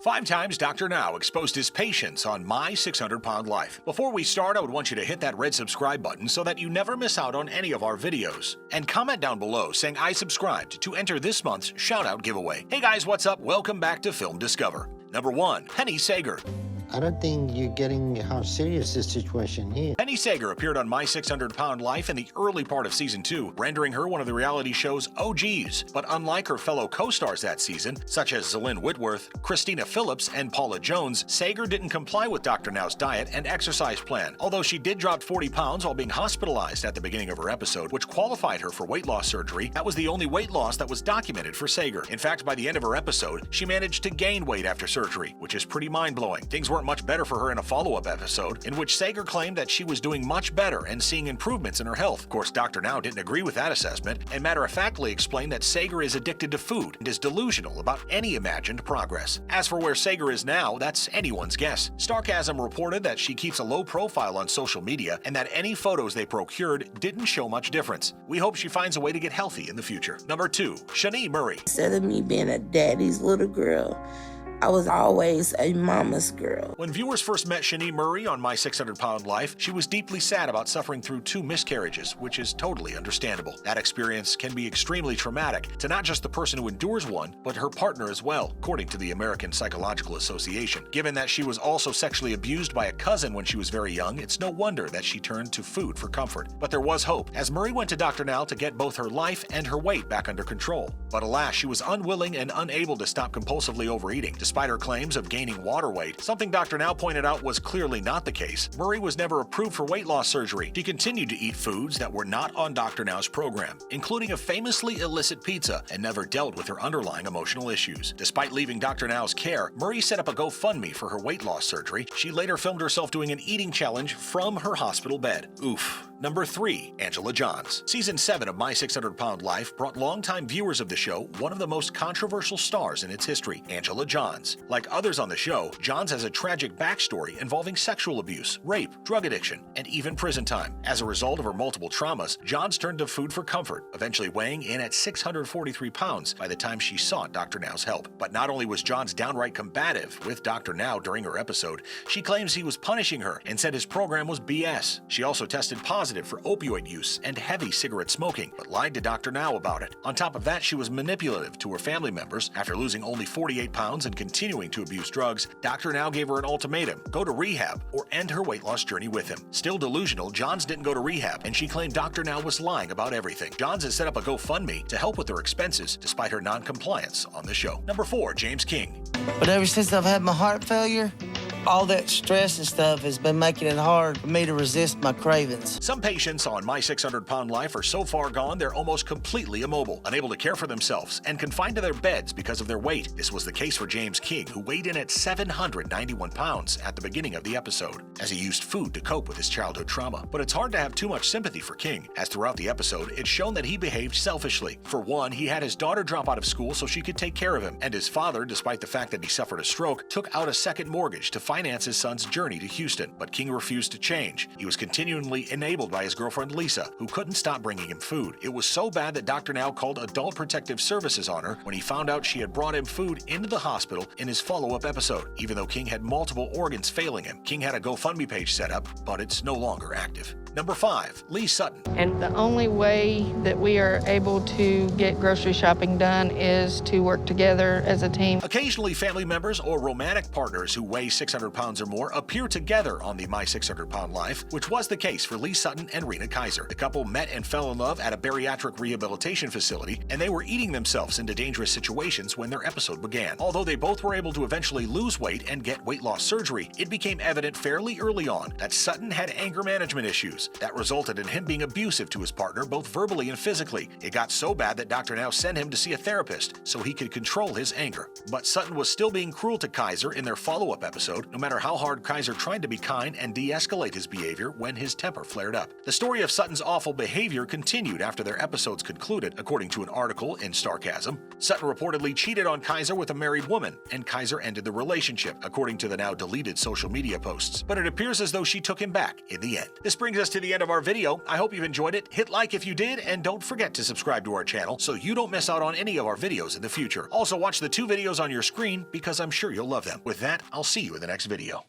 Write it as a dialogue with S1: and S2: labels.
S1: 5 times Dr. Now exposed his patience on My 600 Pound Life. Before we start, I would want you to hit that red subscribe button so that you never miss out on any of our videos. And comment down below saying I subscribed to enter this month's shout-out giveaway. Hey guys, what's up? Welcome back to Film Discover. Number 1, Penny Sager.
S2: I don't think you're getting how serious this situation is.
S1: Penny Sager appeared on My 600 Pound Life in the early part of Season 2, rendering her one of the reality show's OGs. But unlike her fellow co-stars that season, such as Zalynn Whitworth, Christina Phillips, and Paula Jones, Sager didn't comply with Dr. Now's diet and exercise plan, although she did drop 40 pounds while being hospitalized at the beginning of her episode, which qualified her for weight loss surgery. That was the only weight loss that was documented for Sager. In fact, by the end of her episode, she managed to gain weight after surgery, which is pretty mind-blowing. Things weren't much better for her in a follow-up episode, in which Sager claimed that she was doing much better and seeing improvements in her health. Of course, Dr. Now didn't agree with that assessment, and matter-of-factly explained that Sager is addicted to food and is delusional about any imagined progress. As for where Sager is now, that's anyone's guess. Starcasm reported that she keeps a low profile on social media and that any photos they procured didn't show much difference. We hope she finds a way to get healthy in the future. Number 2, Shani Murray.
S3: Instead of me being a daddy's little girl, I was always a mama's girl.
S1: When viewers first met Shani Murray on My 600 Pound Life, she was deeply sad about suffering through 2 miscarriages, which is totally understandable. That experience can be extremely traumatic to not just the person who endures one, but her partner as well, according to the American Psychological Association. Given that she was also sexually abused by a cousin when she was very young, it's no wonder that she turned to food for comfort. But there was hope, as Murray went to Dr. Now to get both her life and her weight back under control. But alas, she was unwilling and unable to stop compulsively overeating. Despite her claims of gaining water weight, something Dr. Now pointed out was clearly not the case. Murray was never approved for weight loss surgery. She continued to eat foods that were not on Dr. Now's program, including a famously illicit pizza, and never dealt with her underlying emotional issues. Despite leaving Dr. Now's care, Murray set up a GoFundMe for her weight loss surgery. She later filmed herself doing an eating challenge from her hospital bed. Oof. Number 3, Angela Johns. Season 7 of My 600 Pound Life brought longtime viewers of the show one of the most controversial stars in its history, Angela Johns. Like others on the show, Johns has a tragic backstory involving sexual abuse, rape, drug addiction, and even prison time. As a result of her multiple traumas, Johns turned to food for comfort, eventually weighing in at 643 pounds by the time she sought Dr. Now's help. But not only was Johns downright combative with Dr. Now during her episode, she claims he was punishing her and said his program was BS. She also tested positive for opioid use and heavy cigarette smoking, but lied to Dr. Now about it. On top of that, she was manipulative to her family members. After losing only 48 pounds and continuing to abuse drugs, Dr. Now gave her an ultimatum: go to rehab or end her weight loss journey with him. Still delusional, Johns didn't go to rehab, and she claimed Dr. Now was lying about everything. Johns has set up a GoFundMe to help with her expenses, despite her non-compliance on the show. Number 4, James King.
S4: But ever since I've had my heart failure, all that stress and stuff has been making it hard for me to resist my cravings.
S1: Some patients on My 600 Pound Life are so far gone they're almost completely immobile, unable to care for themselves, and confined to their beds because of their weight. This was the case for James King, who weighed in at 791 pounds at the beginning of the episode, as he used food to cope with his childhood trauma. But it's hard to have too much sympathy for King, as throughout the episode, it's shown that he behaved selfishly. For one, he had his daughter drop out of school so she could take care of him, and his father, despite the fact that he suffered a stroke, took out a second mortgage to finance his son's journey to Houston. But King refused to change. He was continually enabled by his girlfriend Lisa, who couldn't stop bringing him food. It was so bad that Dr. Now called Adult Protective Services on her when he found out she had brought him food into the hospital in his follow-up episode. Even though King had multiple organs failing him, King had a GoFundMe page set up, but it's no longer active. Number 5, Lee Sutton.
S5: And the only way that we are able to get grocery shopping done is to work together as a team.
S1: Occasionally, family members or romantic partners who weigh 600 pounds or more appear together on the My 600 Pound Life, which was the case for Lee Sutton and Rena Kaiser. The couple met and fell in love at a bariatric rehabilitation facility, and they were eating themselves into dangerous situations when their episode began. Although they both were able to eventually lose weight and get weight loss surgery, it became evident fairly early on that Sutton had anger management issues. That resulted in him being abusive to his partner, both verbally and physically. It got so bad that Dr. Now sent him to see a therapist so he could control his anger. But Sutton was still being cruel to Kaiser in their follow-up episode, no matter how hard Kaiser tried to be kind and de-escalate his behavior when his temper flared up. The story of Sutton's awful behavior continued after their episodes concluded, according to an article in Starcasm. Sutton reportedly cheated on Kaiser with a married woman, and Kaiser ended the relationship, according to the now deleted social media posts. But it appears as though she took him back in the end. This brings us to the end of our video. I hope you've enjoyed it. Hit like if you did, and don't forget to subscribe to our channel so you don't miss out on any of our videos in the future. Also, watch the 2 videos on your screen because I'm sure you'll love them. With that, I'll see you in the next video.